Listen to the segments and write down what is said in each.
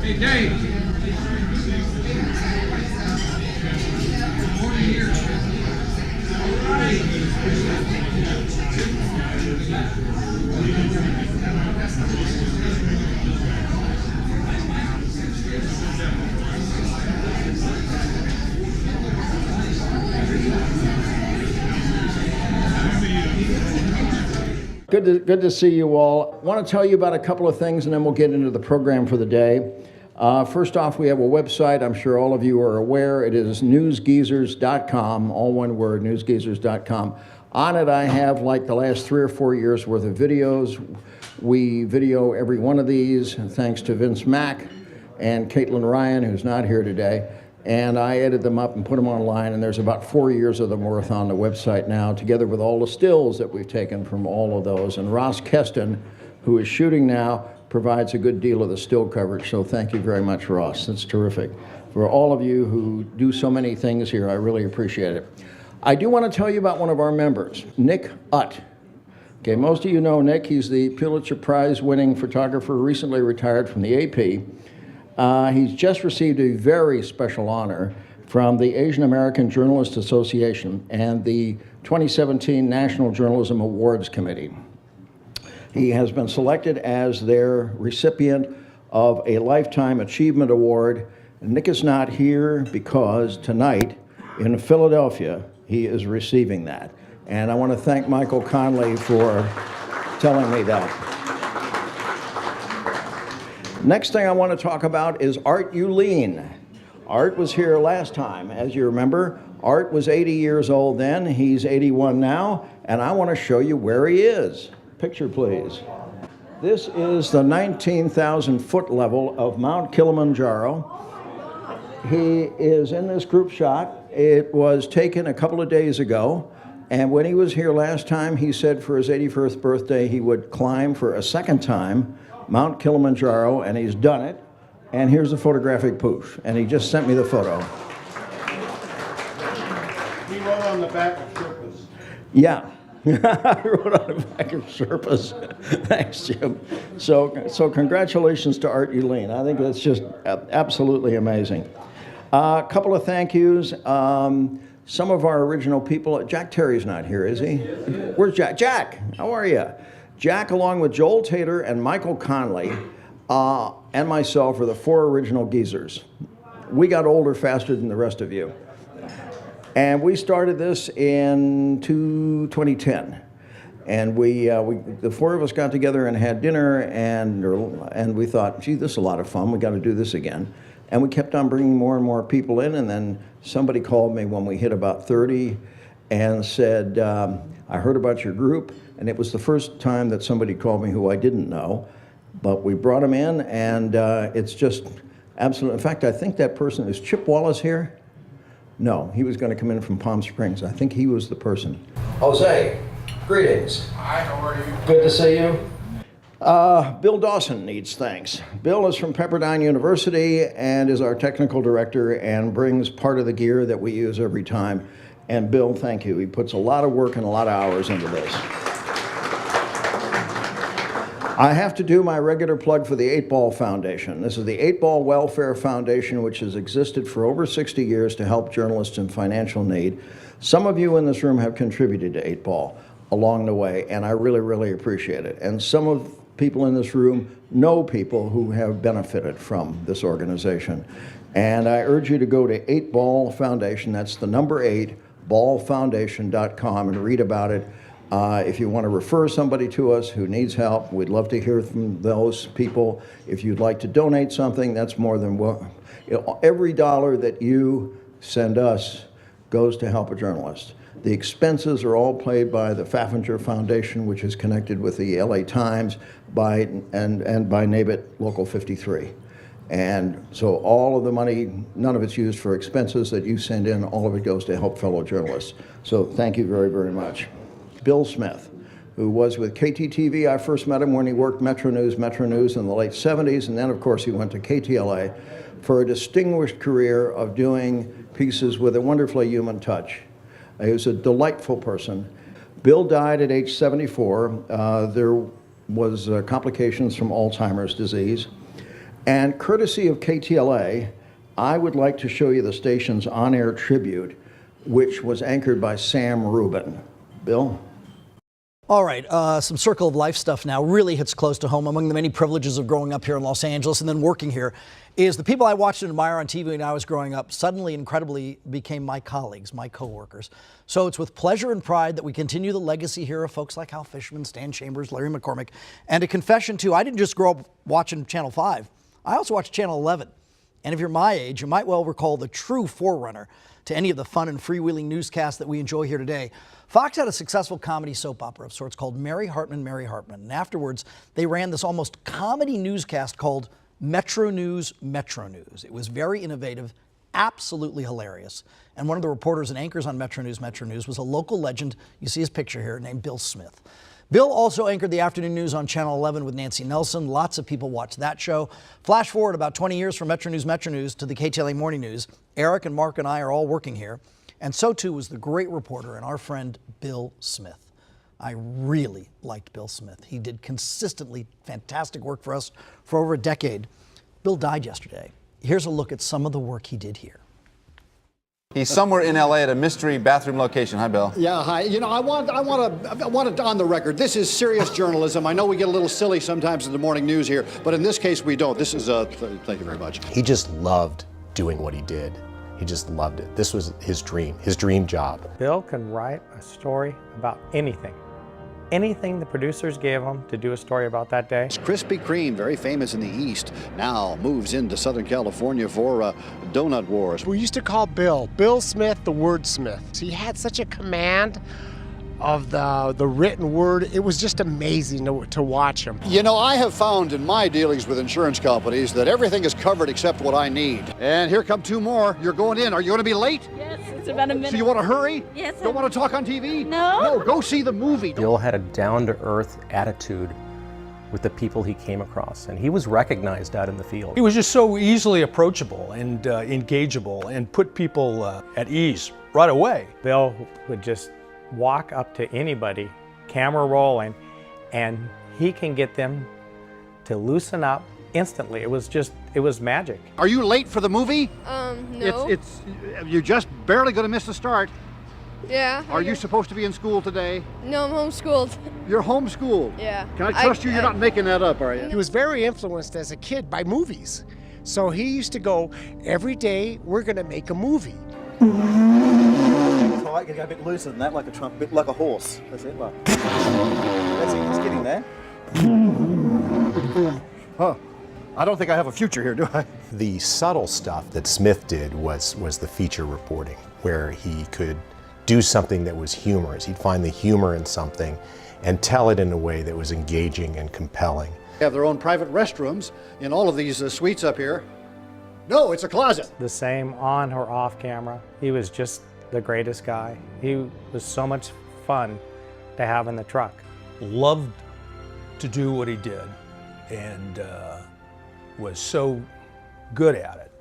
Hey, Dave. Good to see you all. I want to tell you about a couple of things and then we'll get into the program for the day. First off, we have a website. I'm sure all of you are aware. It is newsgeezers.com, all one word, newsgeezers.com. On it, I have like the last 3 or 4 years worth of videos. We video every one of these, thanks to Vince Mack and Caitlin Ryan, who's not here today. And I edit them up and put them online, and there's about 4 years of them worth on the website now, together with all the stills that we've taken from all of those. And Ross Keston, who is shooting now, provides a good deal of the still coverage, so thank you very much, Ross. That's terrific. For all of you who do so many things here, I really appreciate it. I do want to tell you about one of our members, Nick Utt. Okay, most of you know Nick. He's the Pulitzer Prize-winning photographer, recently retired from the AP. He's just received a very special honor from the Asian American Journalist Association and the 2017 National Journalism Awards Committee. He has been selected as their recipient of a Lifetime Achievement Award. Nick is not here because tonight in Philadelphia, he is receiving that. And I want to thank Michael Conley for telling me that. Next thing I want to talk about is Art Uleen. Art was here last time, as you remember. Art was 80 years old then, he's 81 now, and I want to show you where he is. Picture, please. This is the 19,000 foot level of Mount Kilimanjaro. He is in this group shot. It was taken a couple of days ago, and when he was here last time, he said for his 81st birthday he would climb for a second time Mount Kilimanjaro, and he's done it. And here's the photographic proof, and he just sent me the photo. He wrote on the back of Sherpas. Yeah, I wrote on the back of Sherpas. Thanks, Jim. So congratulations to Art Uleen. I think that's just absolutely amazing. A couple of thank yous. Some of our original people. Jack Terry's not here, is he? Where's Jack? Jack, how are you? Jack, along with Joel Tater and Michael Conley, and myself, are the 4 original geezers. We got older faster than the rest of you. And we started this in 2010. And the 4 of us got together and had dinner, and we thought, gee, this is a lot of fun. We got to do this again. And we kept on bringing more and more people in, and then somebody called me when we hit about 30 and said, I heard about your group. And it was the first time that somebody called me who I didn't know, but we brought him in, and it's just absolute. In fact, I think that person, is Chip Wallace here? No, he was going to come in from Palm Springs. I think he was the person. Jose, greetings. Hi, how are you? Good to see you. Bill Dawson needs thanks. Bill is from Pepperdine University and is our technical director and brings part of the gear that we use every time. And Bill, thank you. He puts a lot of work and a lot of hours into this. I have to do my regular plug for the 8 Ball Foundation. This is the 8 Ball Welfare Foundation, which has existed for over 60 years to help journalists in financial need. Some of you in this room have contributed to 8 Ball along the way, and I really, really appreciate it. And some of people in this room know people who have benefited from this organization. And I urge you to go to 8 Ball Foundation, that's the number 8, ballfoundation.com, and read about it. If you want to refer somebody to us who needs help, we'd love to hear from those people. If you'd like to donate something, that's more than well. Every dollar that you send us goes to help a journalist. The expenses are all paid by the Pfaffinger Foundation, which is connected with the LA Times and by NABIT Local 53. And so all of the money, none of it's used for expenses that you send in, all of it goes to help fellow journalists. So thank you very, very much. Bill Smith, who was with KTTV. I first met him when he worked Metro News in the late 70s, and then of course he went to KTLA for a distinguished career of doing pieces with a wonderfully human touch. He was a delightful person. Bill died at age 74. There was complications from Alzheimer's disease. And courtesy of KTLA, I would like to show you the station's on-air tribute, which was anchored by Sam Rubin. Bill? All right, some circle of life stuff now really hits close to home. Among the many privileges of growing up here in Los Angeles and then working here is the people I watched and admire on TV when I was growing up suddenly, incredibly, became my colleagues, my coworkers. So it's with pleasure and pride that we continue the legacy here of folks like Hal Fishman, Stan Chambers, Larry McCormick. And a confession too, I didn't just grow up watching Channel 5. I also watched Channel 11. And if you're my age, you might well recall the true forerunner to any of the fun and freewheeling newscasts that we enjoy here today. Fox had a successful comedy soap opera of sorts called Mary Hartman, Mary Hartman. And afterwards, they ran this almost comedy newscast called Metro News, Metro News. It was very innovative, absolutely hilarious. And one of the reporters and anchors on Metro News was a local legend, you see his picture here, named Bill Smith. Bill also anchored the afternoon news on Channel 11 with Nancy Nelson. Lots of people watched that show. Flash forward about 20 years from Metro News to the KTLA Morning News. Eric and Mark and I are all working here. And so too was the great reporter and our friend Bill Smith. I really liked Bill Smith. He did consistently fantastic work for us for over a decade. Bill died yesterday. Here's a look at some of the work he did here. He's somewhere in LA at a mystery bathroom location. Hi, Bill. Yeah, hi. You know, I want it on the record. This is serious journalism. I know we get a little silly sometimes in the morning news here, but in this case we don't. This is thank you very much. He just loved doing what he did. He just loved it. This was his dream job. Bill can write a story about anything. Anything the producers gave him to do a story about that day. Krispy Kreme, very famous in the East, now moves into Southern California for Donut Wars. We used to call Bill Smith the wordsmith. He had such a command of the written word. It was just amazing to watch him. You know, I have found in my dealings with insurance companies that everything is covered except what I need. And here come two more. You're going in. Are you going to be late? Yes, it's about a minute. So you want to hurry? Yes. Don't want to talk on TV? No. No, go see the movie. Bill had a down-to-earth attitude with the people he came across, and he was recognized out in the field. He was just so easily approachable and engageable and put people at ease right away. Bill would just walk up to anybody, camera rolling, and he can get them to loosen up instantly. It was magic. Are you late for the movie? No. You're just barely going to miss the start. Yeah. Are you supposed to be in school today? No, I'm homeschooled. You're homeschooled? Yeah. Can I trust you? You're not making that up, are you? He was very influenced as a kid by movies. So he used to go, every day we're going to make a movie. I get a bit looser than that, like a trump, a bit like a horse. That's it, like. That's it, it's getting there. Huh. I don't think I have a future here, do I? The subtle stuff that Smith did was the feature reporting, where he could do something that was humorous. He'd find the humor in something and tell it in a way that was engaging and compelling. They have their own private restrooms in all of these suites up here. No, it's a closet. The same on or off camera. He was just the greatest guy. He was so much fun to have in the truck. Loved to do what he did and was so good at it.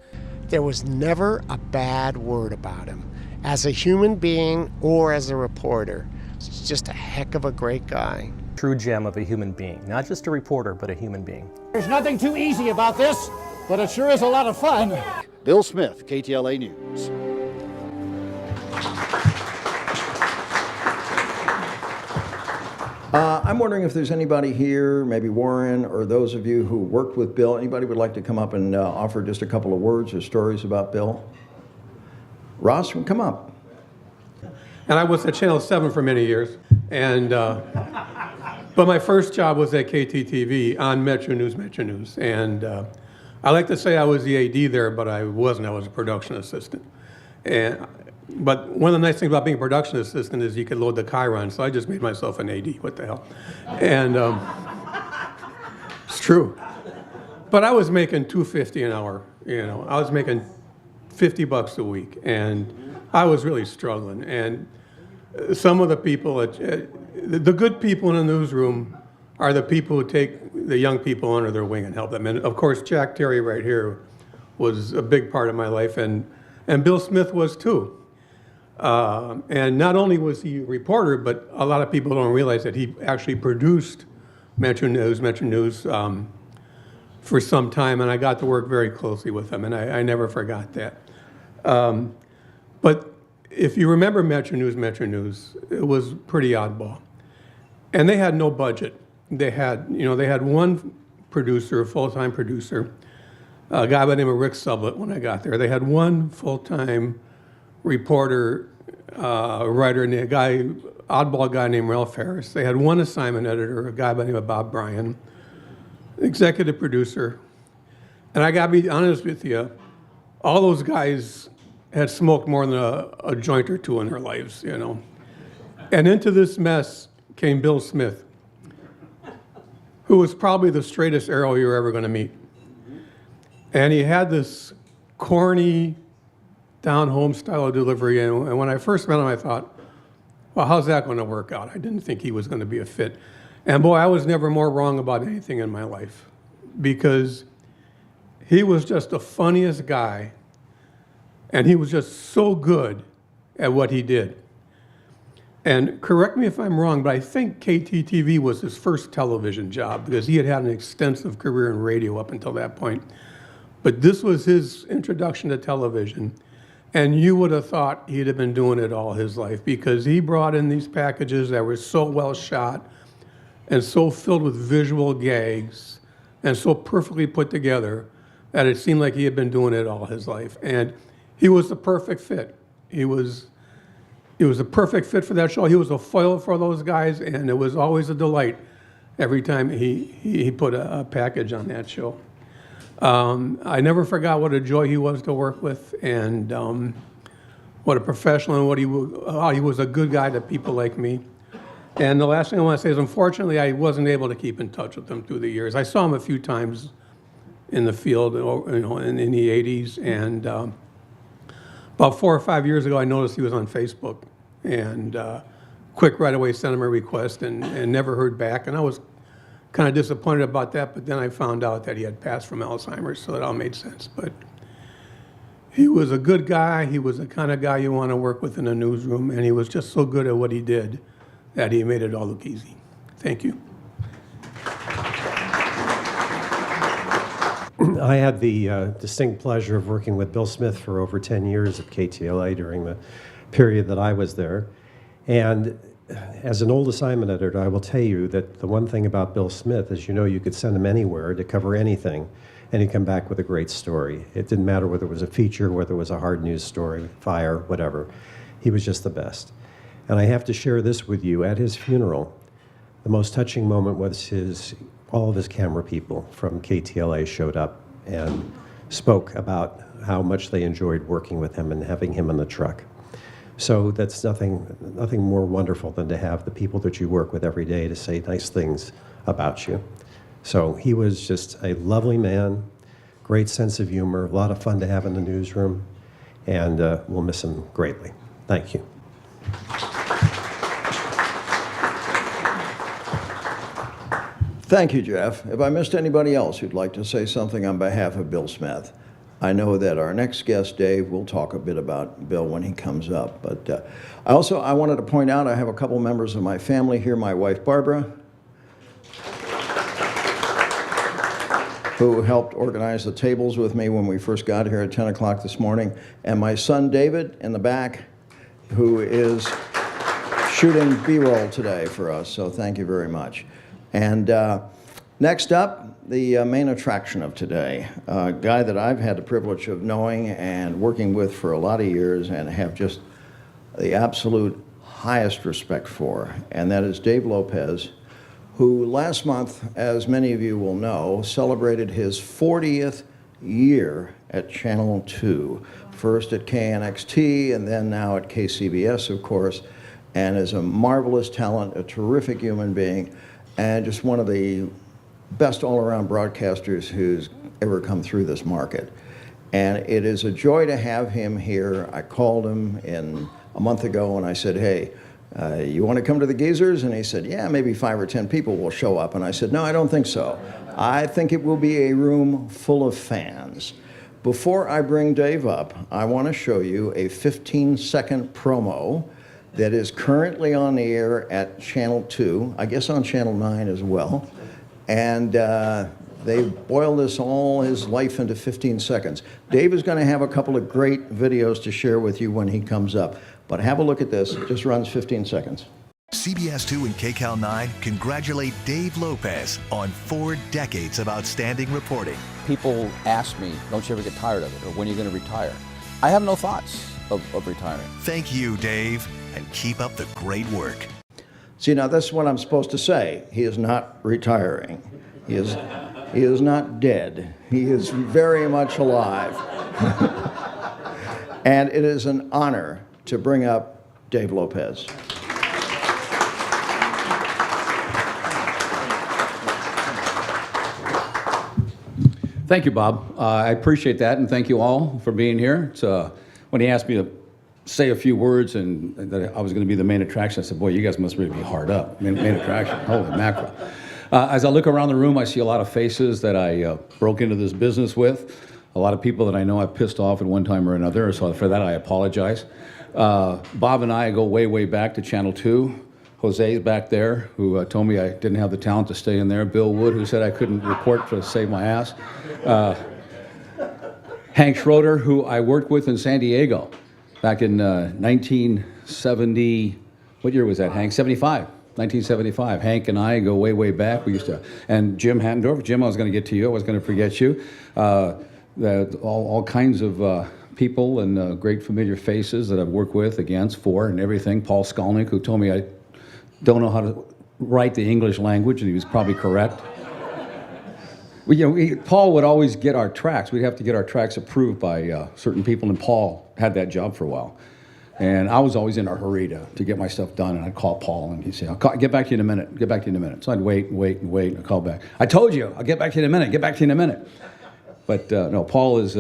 There was never a bad word about him, as a human being or as a reporter. He's just a heck of a great guy. True gem of a human being, not just a reporter, but a human being. There's nothing too easy about this, but it sure is a lot of fun. Bill Smith, KTLA News. I'm wondering if there's anybody here, maybe Warren, or those of you who worked with Bill, anybody would like to come up and offer just a couple of words or stories about Bill? Ross, come up. And I was at Channel 7 for many years, and but my first job was at KTTV on Metro News, and I like to say I was the AD there, but I wasn't. I was a production assistant. But one of the nice things about being a production assistant is you could load the Chiron, so I just made myself an AD. What the hell? And it's true. But I was making $250 an hour. You know, I was making $50 a week, and I was really struggling. And some of the people, the good people in the newsroom, are the people who take the young people under their wing and help them. And of course, Jack Terry right here was a big part of my life, and Bill Smith was too. And not only was he a reporter, but a lot of people don't realize that he actually produced Metro News for some time, and I got to work very closely with him, and I never forgot that. But if you remember Metro News, it was pretty oddball. And they had no budget. They had one producer, a full-time producer, a guy by the name of Rick Sublett when I got there. They had one full-time reporter, writer, and oddball guy named Ralph Harris. They had one assignment editor, a guy by the name of Bob Bryan, executive producer. And I gotta be honest with you, all those guys had smoked more than a joint or two in their lives, you know. And into this mess came Bill Smith, who was probably the straightest arrow you're ever gonna meet. And he had this corny, down-home style of delivery. And when I first met him, I thought, well, how's that gonna work out? I didn't think he was gonna be a fit. And boy, I was never more wrong about anything in my life, because he was just the funniest guy, and he was just so good at what he did. And correct me if I'm wrong, but I think KTTV was his first television job, because he had had an extensive career in radio up until that point. But this was his introduction to television, and you would have thought he'd have been doing it all his life, because he brought in these packages that were so well shot and so filled with visual gags and so perfectly put together that it seemed like he had been doing it all his life. And he was the perfect fit. He was a perfect fit for that show. He was a foil for those guys, and it was always a delight every time he put a package on that show. I never forgot what a joy he was to work with, and what a professional, and how he was a good guy to people like me. And the last thing I want to say is, unfortunately, I wasn't able to keep in touch with him through the years. I saw him a few times in the field, you know, in the 80s, and about 4 or 5 years ago, I noticed he was on Facebook, and quick right away sent him a request, and never heard back. And I was kind of disappointed about that, but then I found out that he had passed from Alzheimer's, so it all made sense. But he was a good guy. He was the kind of guy you want to work with in a newsroom, and he was just so good at what he did that he made it all look easy. Thank you. I had the distinct pleasure of working with Bill Smith for over 10 years at KTLA during the period that I was there. And as an old assignment editor, I will tell you that the one thing about Bill Smith is, you know, you could send him anywhere to cover anything, and he'd come back with a great story. It didn't matter whether it was a feature, whether it was a hard news story, fire, whatever. He was just the best. And I have to share this with you. At his funeral, the most touching moment was all of his camera people from KTLA showed up and spoke about how much they enjoyed working with him and having him in the truck. So that's nothing more wonderful than to have the people that you work with every day to say nice things about you. So he was just a lovely man, great sense of humor, a lot of fun to have in the newsroom, and we'll miss him greatly. Thank you. Thank you, Jeff. If I missed anybody else who'd like to say something on behalf of Bill Smith, I know that our next guest, Dave, will talk a bit about Bill when he comes up. But I wanted to point out I have a couple members of my family here. My wife, Barbara, who helped organize the tables with me when we first got here at 10 o'clock this morning, and my son, David, in the back, who is shooting B-roll today for us. So thank you very much. And next up, the main attraction of today, a guy that I've had the privilege of knowing and working with for a lot of years and have just the absolute highest respect for, and that is Dave Lopez, who last month, as many of you will know, celebrated his 40th year at Channel 2, first at KNXT and then now at KCBS, of course, and is a marvelous talent, a terrific human being, and just one of the best all-around broadcasters who's ever come through this market. And it is a joy to have him here. I called him a month ago and I said, hey, you want to come to the Geezers? And he said, yeah, maybe 5 or 10 people will show up. And I said, no, I don't think so. I think it will be a room full of fans. Before I bring Dave up, I want to show you a 15-second promo that is currently on the air at Channel 2, I guess on Channel 9 as well. And that They boiled this all his life into 15 seconds. Dave is going to have a couple of great videos to share with you when he comes up. But have a look at this. It just runs 15 seconds. CBS 2 and KCAL 9 congratulate Dave Lopez on 4 decades of outstanding reporting. People ask me, don't you ever get tired of it, or when are you going to retire? I have no thoughts of retiring. Thank you, Dave, and keep up the great work. See, now this is what I'm supposed to say. He is not retiring. He is not dead. He is very much alive. And it is an honor to bring up Dave Lopez. Thank you, Bob. I appreciate that, and thank you all for being here. When he asked me to say a few words and that I was going to be the main attraction, I said, boy, you guys must really be hard up. Main attraction, holy mackerel. As I look around the room, I see a lot of faces that I broke into this business with, a lot of people that I know I've pissed off at one time or another, so for that I apologize. Bob and I go way, way back to Channel 2. Jose's back there, who told me I didn't have the talent to stay in there. Bill Wood, who said I couldn't report to save my ass. Hank Schroeder, who I worked with in San Diego back in 1970, what year was that, Hank? 1975. Hank and I go way, way back. We used to, and Jim Hattendorf. Jim, I was going to get to you. I was going to forget you. All kinds of people and great familiar faces that I've worked with, against, for, and everything. Paul Skolnick, who told me I don't know how to write the English language, and he was probably correct. Paul would always get our tracks. We'd have to get our tracks approved by certain people, and Paul had that job for a while. And I was always in a hurry to get my stuff done, and I'd call Paul, and he'd say, I'll get back to you in a minute, get back to you in a minute. So I'd wait, and I'd call back. I told you, I'll get back to you in a minute, get back to you in a minute. But no, Paul is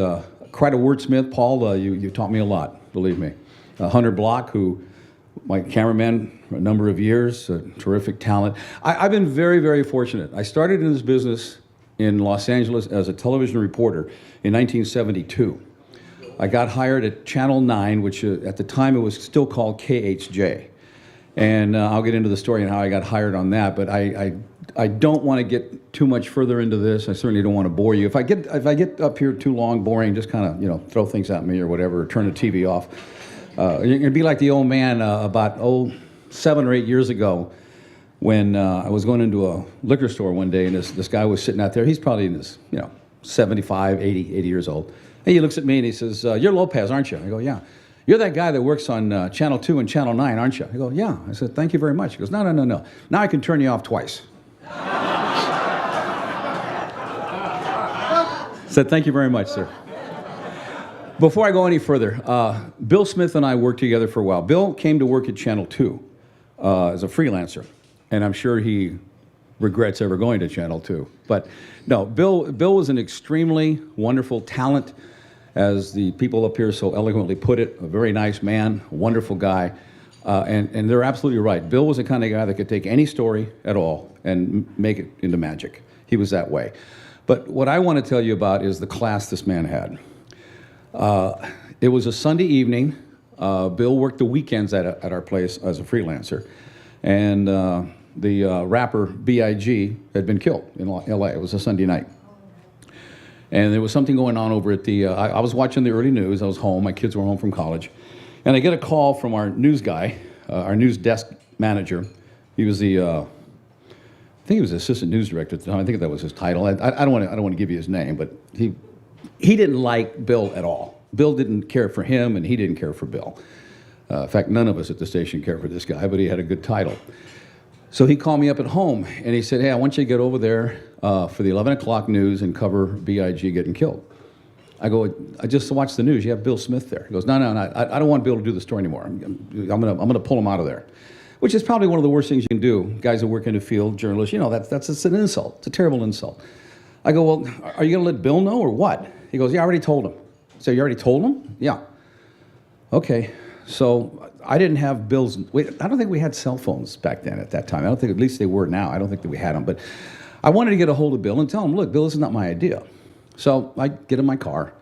quite a wordsmith. Paul, you taught me a lot, believe me. Hunter Block, who, my cameraman for a number of years, a terrific talent. I've been very, very fortunate. I started in this business in Los Angeles as a television reporter in 1972. I got hired at Channel 9, which at the time it was still called KHJ. And I'll get into the story and how I got hired on that, but I don't want to get too much further into this. I certainly don't want to bore you. If I get up here too long, boring, just kind of, throw things at me or whatever, or turn the TV off. You're going to be like the old man about 7 or 8 years ago when I was going into a liquor store one day, and this guy was sitting out there. He's probably in his, 75, 80 years old. And he looks at me and he says, you're Lopez, aren't you? I go, yeah. You're that guy that works on Channel 2 and Channel 9, aren't you? I go, yeah. I said, thank you very much. He goes, no. Now I can turn you off twice. I said, thank you very much, sir. Before I go any further, Bill Smith and I worked together for a while. Bill came to work at Channel 2 as a freelancer, and I'm sure he regrets ever going to Channel 2. But no, Bill was an extremely wonderful talent, as the people up here so eloquently put it, a very nice man, a wonderful guy, and they're absolutely right. Bill was the kind of guy that could take any story at all and make it into magic. He was that way. But what I want to tell you about is the class this man had. It was a Sunday evening. Bill worked the weekends at our place as a freelancer, and the rapper B.I.G. had been killed in L.A. It was a Sunday night. And there was something going on over at the, I was watching the early news. I was home. My kids were home from college. And I get a call from our news guy, our news desk manager. He was the, I think he was the assistant news director at the time. I think that was his title. I don't want to give you his name, but he didn't like Bill at all. Bill didn't care for him, and he didn't care for Bill. In fact, none of us at the station cared for this guy, but he had a good title. So he called me up at home, and he said, hey, I want you to get over there for the 11 o'clock news and cover B.I.G. getting killed. I go, I just watched the news. You have Bill Smith there. He goes, no, I don't want Bill to do the story anymore. I'm gonna pull him out of there, which is probably one of the worst things you can do. Guys that work in the field, journalists, that's an insult. It's a terrible insult. I go, well, are you gonna let Bill know or what? He goes, yeah, I already told him. So you already told him? Yeah. Okay. So I didn't have Bill's, I don't think we had cell phones back then at that time. I don't think, at least they were now. I don't think that we had them. But I wanted to get a hold of Bill and tell him, look, Bill, this is not my idea. So I get in my car,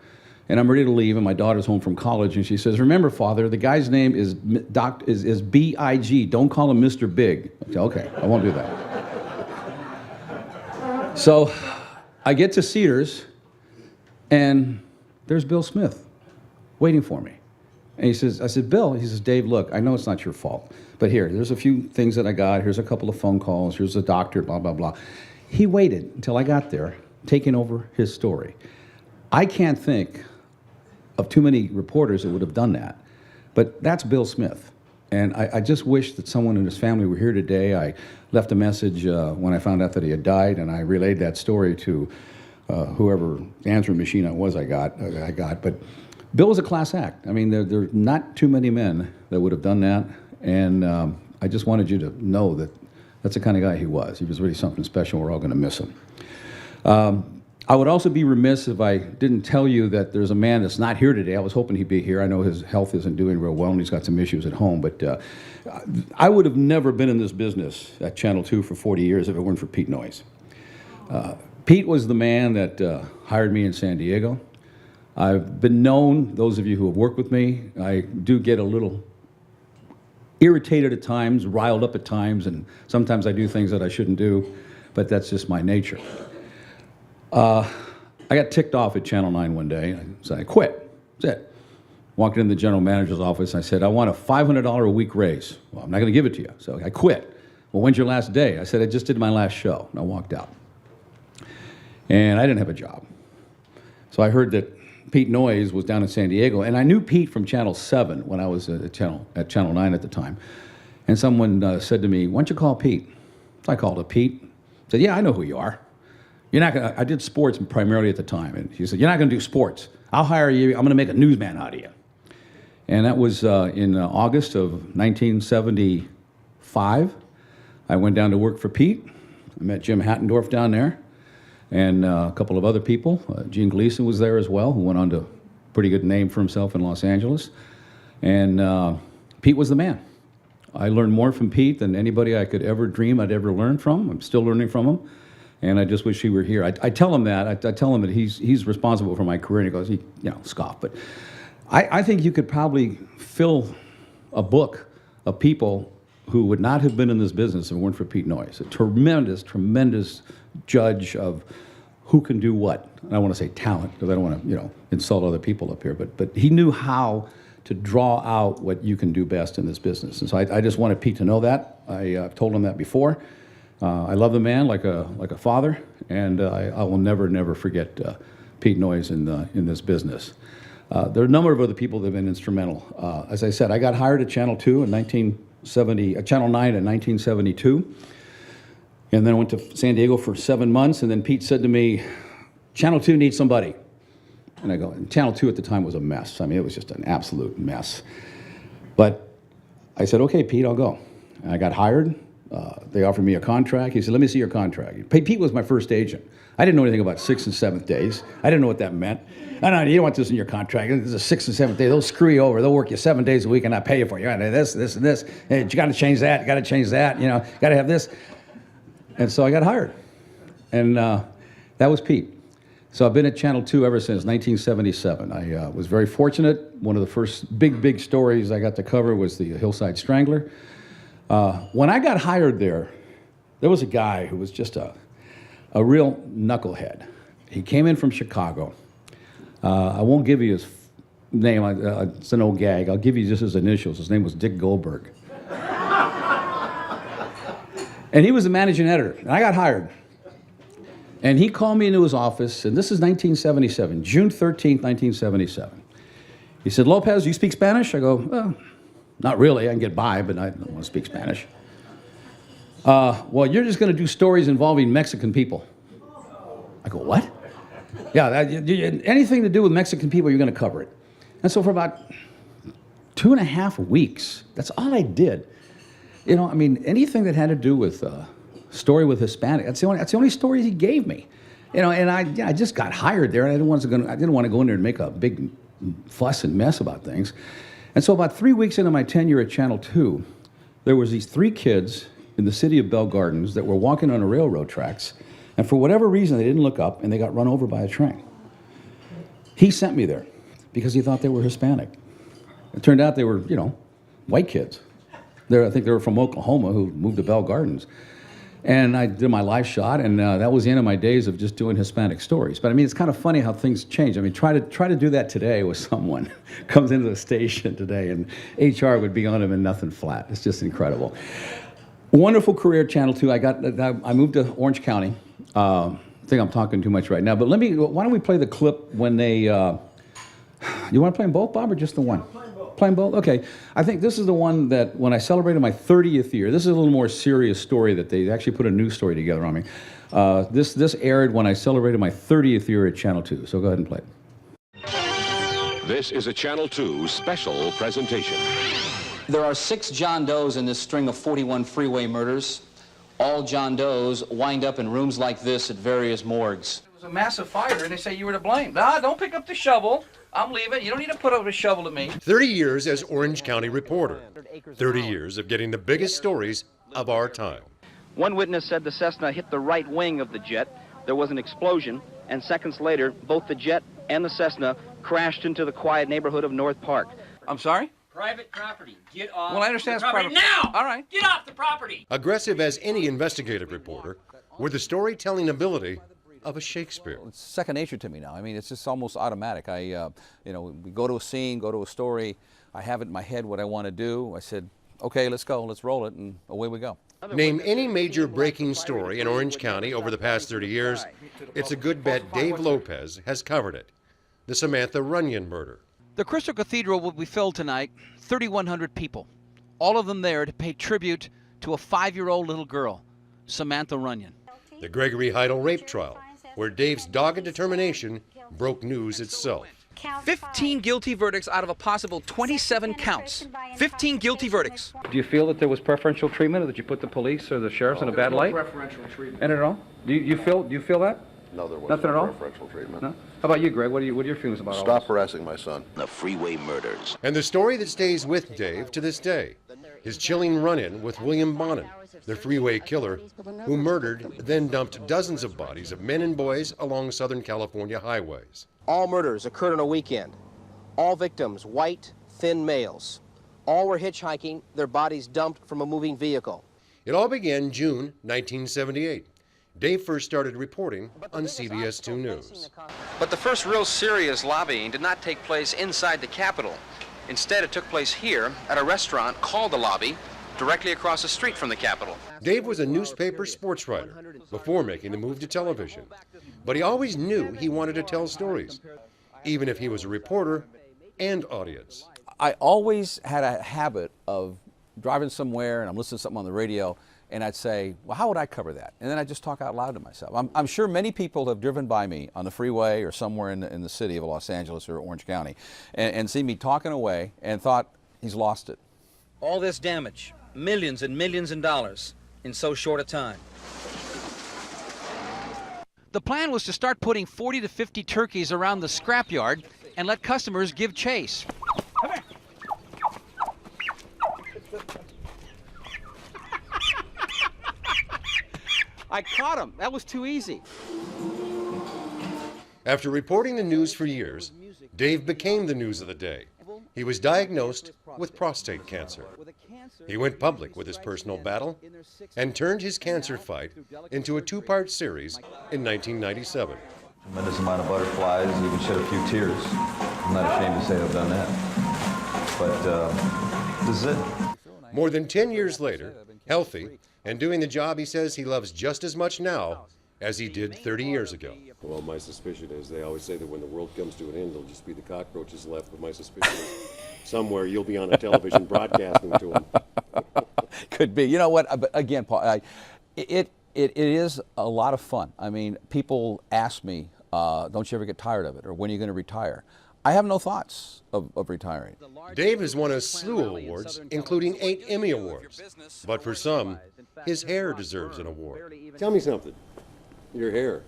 and I'm ready to leave, and my daughter's home from college, and she says, remember, Father, the guy's name is B.I.G. Don't call him Mr. Big. I say, okay, I won't do that. So I get to Cedars, and there's Bill Smith waiting for me. And he says, I said, Bill, he says, Dave, look, I know it's not your fault, but there's a few things that I got. Here's a couple of phone calls. Here's a doctor, blah, blah, blah. He waited until I got there, taking over his story. I can't think of too many reporters that would have done that, but that's Bill Smith. And I just wish that someone in his family were here today. I left a message when I found out that he had died, and I relayed that story to whoever answering machine it was I got. But Bill was a class act. I mean, there are not too many men that would have done that, and I just wanted you to know that that's the kind of guy he was. He was really something special. We're all going to miss him. I would also be remiss if I didn't tell you that there's a man that's not here today. I was hoping he'd be here. I know his health isn't doing real well, and he's got some issues at home, but I would have never been in this business at Channel 2 for 40 years if it weren't for Pete Noyes. Pete was the man that hired me in San Diego. I've been known, those of you who have worked with me, I do get a little irritated at times, riled up at times, and sometimes I do things that I shouldn't do, but that's just my nature. I got ticked off at Channel 9 one day, so I quit. That's it. Walked into the general manager's office, I said, I want a $500 a week raise. Well, I'm not going to give it to you, so I quit. Well, when's your last day? I said, I just did my last show, and I walked out. And I didn't have a job. So I heard that Pete Noyes was down in San Diego, and I knew Pete from Channel 7 when I was at Channel 9 at the time. And someone said to me, why don't you call Pete? So I called up Pete. Said, yeah, I know who you are. You're not gonna, I did sports primarily at the time, and he said, you're not gonna do sports. I'll hire you, I'm gonna make a newsman out of you. And that was in August of 1975. I went down to work for Pete. I met Jim Hattendorf down there, and a couple of other people. Gene Gleason was there as well, who went on to a pretty good name for himself in Los Angeles. And Pete was the man. I learned more from Pete than anybody I could ever dream I'd ever learn from. I'm still learning from him. And I just wish he were here. I tell him that. I tell him that he's responsible for my career. And he goes, scoff. But I think you could probably fill a book of people who would not have been in this business if it weren't for Pete Noyes. A tremendous, tremendous judge of who can do what. And I want to say talent, because I don't want to, insult other people up here. But he knew how to draw out what you can do best in this business. And so I just wanted Pete to know that. I've told him that before. I love the man like a father, and I will never, never forget Pete Noyes in this business. There are a number of other people that have been instrumental. As I said, I got hired at Channel 2 in Channel 9 in 1972, and then I went to San Diego for 7 months, and then Pete said to me, Channel 2 needs somebody. And I go, and Channel 2 at the time was a mess. I mean, it was just an absolute mess. But I said, okay, Pete, I'll go. And I got hired. They offered me a contract. He said, let me see your contract. Pete was my first agent. I didn't know anything about 6th and 7th days. I didn't know what that meant. I know, you don't want this in your contract. This is a 6th and 7th day. They'll screw you over. They'll work you 7 days a week and not pay you for you. And this, and this. And you got to change that. You got to change that. Got to have this. And so I got hired. And that was Pete. So I've been at Channel 2 ever since 1977. I was very fortunate. One of the first big stories I got to cover was the Hillside Strangler. When I got hired there was a guy who was just a real knucklehead. He came in from Chicago. I won't give you his name. It's an old gag. I'll give you just his initials. His name was Dick Goldberg. And he was the managing editor, and I got hired. And he called me into his office, and this is 1977, June 13th, 1977. He said, Lopez, you speak Spanish? I go, not really. I can get by, but I don't want to speak Spanish. Well, you're just going to do stories involving Mexican people. I go, what? Yeah, anything to do with Mexican people, you're going to cover it. And so for about 2.5 weeks, that's all I did. Anything that had to do with story with Hispanic, that's the only stories he gave me. And I just got hired there, and I didn't want to go in there and make a big fuss and mess about things. And so about 3 weeks into my tenure at Channel 2, there was these 3 kids in the city of Bell Gardens that were walking on the railroad tracks, and for whatever reason, they didn't look up, and they got run over by a train. He sent me there because he thought they were Hispanic. It turned out they were, white kids. I think they were from Oklahoma who moved to Bell Gardens. And I did my live shot, and that was the end of my days of just doing Hispanic stories. But I mean, it's kind of funny how things change. I mean, try to do that today with someone comes into the station today, and HR would be on him and nothing flat. It's just incredible. Wonderful career at Channel 2. I moved to Orange County. I think I'm talking too much right now, but why don't we play the clip when they, you want to play them both, Bob, or just the one? Playing both? Okay. I think this is the one that when I celebrated my 30th year, this is a little more serious story that they actually put a news story together on me. This aired when I celebrated my 30th year at Channel 2, so go ahead and play it. This is a Channel 2 special presentation. There are 6 John Does in this string of 41 freeway murders. All John Does wind up in rooms like this at various morgues. It was a massive fire, and they say you were to blame. Nah, don't pick up the shovel. I'm leaving. You don't need to put up a shovel to me. 30 years as Orange County reporter. 30 years of getting the biggest stories of our time. One witness said the Cessna hit the right wing of the jet. There was an explosion, and seconds later, both the jet and the Cessna crashed into the quiet neighborhood of North Park. I'm sorry? Private property. Get off. Well, I understand the it's property private. now. All right. Get off the property. Aggressive as any investigative reporter, with the storytelling ability of a Shakespeare. It's second nature to me now. I mean, it's just almost automatic. We go to a scene, go to a story. I have it in my head what I want to do. I said, okay, let's go, let's roll it, and away we go. Name any major breaking story in Orange County over the past 30 years, it's a good bet Dave Lopez has covered it. The Samantha Runyon murder. The Crystal Cathedral will be filled tonight, 3,100 people, all of them there to pay tribute to a 5-year-old little girl, Samantha Runyon. The Gregory Heidel rape trial, where Dave's dogged determination broke news itself. 15 guilty verdicts out of a possible 27 counts. 15 guilty verdicts. Do you feel that there was preferential treatment, or that you put the police or the sheriffs in a bad light? Preferential treatment. And at all? Do you feel that? No, there wasn't. Nothing at all? Preferential treatment. No? How about you, Greg? What are your feelings about all Stop this? harassing my son. The freeway murders. And the story that stays with Dave to this day, his chilling run-in with William Bonin, the freeway killer who murdered, then dumped dozens of bodies of men and boys along Southern California highways. All murders occurred on a weekend. All victims, white, thin males. All were hitchhiking, their bodies dumped from a moving vehicle. It all began June 1978. Dave first started reporting on CBS 2 News. But the first real serious lobbying did not take place inside the Capitol. Instead, it took place here at a restaurant called The Lobby, directly across the street from the Capitol. Dave was a newspaper sports writer before making the move to television. But he always knew he wanted to tell stories, even if he was a reporter and audience. I always had a habit of driving somewhere and I'm listening to something on the radio, and I'd say, well, how would I cover that? And then I just talk out loud to myself. I'm sure many people have driven by me on the freeway or somewhere in the city of Los Angeles or Orange County and seen me talking away and thought, he's lost it. All this damage, millions and millions of dollars in so short a time. The plan was to start putting 40 to 50 turkeys around the scrapyard and let customers give chase. Come here. I caught him. That was too easy. After reporting the news for years, Dave became the news of the day. He was diagnosed with prostate cancer. He went public with his personal battle and turned his cancer fight into a 2-part series in 1997. Tremendous amount of butterflies, even shed a few tears. I'm not ashamed to say I've done that. But this is it. More than 10 years later, healthy, and doing the job he says he loves just as much now as he did 30 years ago. Well, my suspicion is they always say that when the world comes to an end, there'll just be the cockroaches left, but my suspicion is somewhere you'll be on a television broadcasting to them. Could be. You know what? But again, Paul, it is a lot of fun. I mean, people ask me, don't you ever get tired of it? Or when are you going to retire? I have no thoughts of retiring. Dave has won a slew of awards, including 8 Emmy Awards. But for some, his hair deserves an award. Tell me something. Your hair.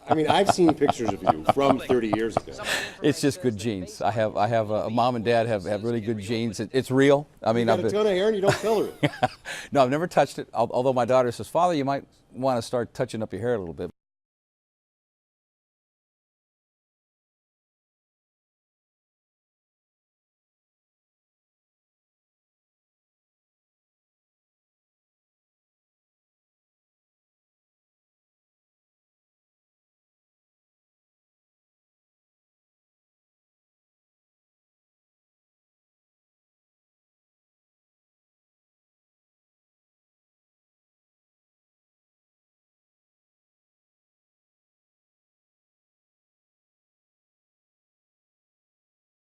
I mean, I've seen pictures of you from 30 years ago. It's just good genes. I have mom and dad have really good genes. It's real. I mean, you got a ton of hair and you don't color it. No, I've never touched it. Although my daughter says, Father, you might want to start touching up your hair a little bit.